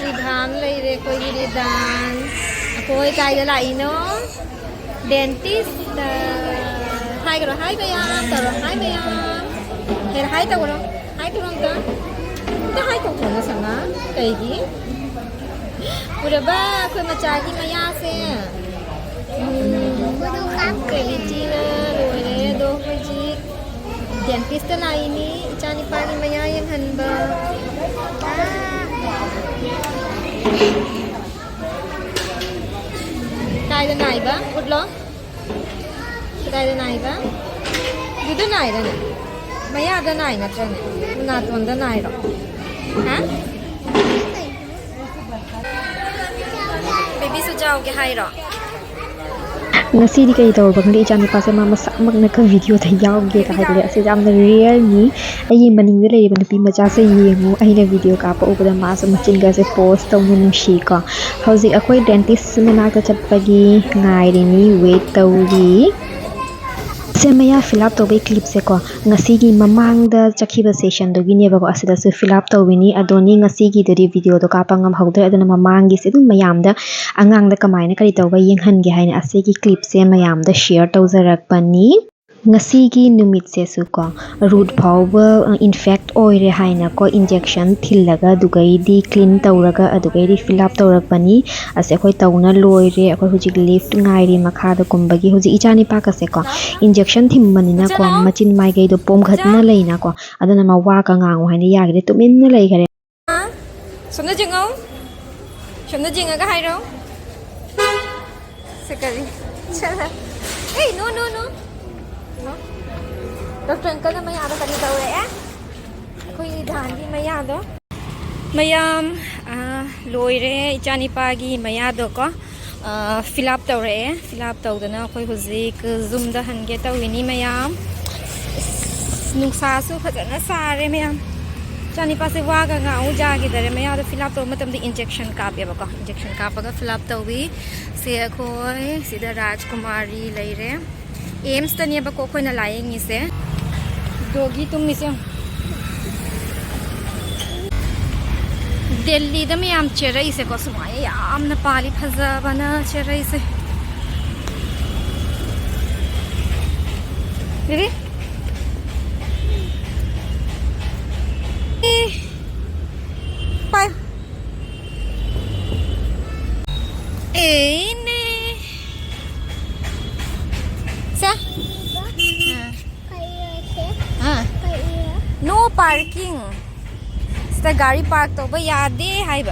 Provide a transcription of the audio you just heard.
रिधान लेरे कोई रिधान कोई कायदा लाइनो डेंटिस्ट हाय करो हाय भैया करो हाय भैया फिर हाय तो करो हाय तो हाय तो करो संगा कहीं पूरा बा कोई मचा की मैया से क्वालिटी ना रोने दो बजी डेंटिस्ट लाइनी चानी पानी मैया yang हनबा कायदा नाई बा उठ लो कायदा नाई बा युद्ध नाई रहा मैया आधा नाई ना चलने ना तो अंदर नाई रो हाँ baby सुझाओगे high row ngasi kay tawag bang di chani pa sa mama samak na ka video ta yawge ka hayle ase jam na real ni ai maning de lay ban pi macha sa yengu ai na video ka pa ubada ma sa machin ga se post taw nu shi ka hauji akoi dentist mena ka chapagi ngai ri ni wait tawri semaya fill up tobe clip se ko ngasi gi mamang da chakhiba session do gi ne ba ko asida se fill up tawini adoni ngasi gi de video do ka pangam hawdre adana mamang gi se dum mayam da angang da kamaina kari tawba yenghan gi haina ase gi clip se mayam da share tawjarak pani ngasi gi numit se su ko root phawba infect oire haina ko injection thillaga dugai di clean tawraga adugai di fill up tawrak pani ase khoi tawna loire akhoi hujik lift ngai ri makha da kumbagi huji ichani pa ka se ko injection thimmani na ko machin mai gai do pom khatna leina ko adana ma wa ka ngang haina yagre tumin na lei gare somna jinga ga hai ro sekali chala hey no doctor uncle ना मैं यहाँ करी दो है कोई धान की मैं यहाँ दो मैम लोरे इचानी पागी मैं यहाँ दो को फिलअप तो रहे फिलअप तो ना कोई हुज़ीक ज़ूम दा हंगे तो विनी मैम नुकसासु फजना सारे मैम चानी पास से वागा गाँव जाके दरे मैं यहाँ तो फिलअप तो मतलब इंजेक्शन कापे बका इंजेक्शन कापगा फिलअप तो भी से कोई सीधा राजकुमारी ले रहे एम्स तनिया बको कोई ना लाएंगे से दोगी तुम इसे दिल्ली दम याम चेरई से को सुमाए याम न पाली फजा बना चेरई से दीदी पाय ने सा नो पार्किंग गाड़ी पार्क तो याद है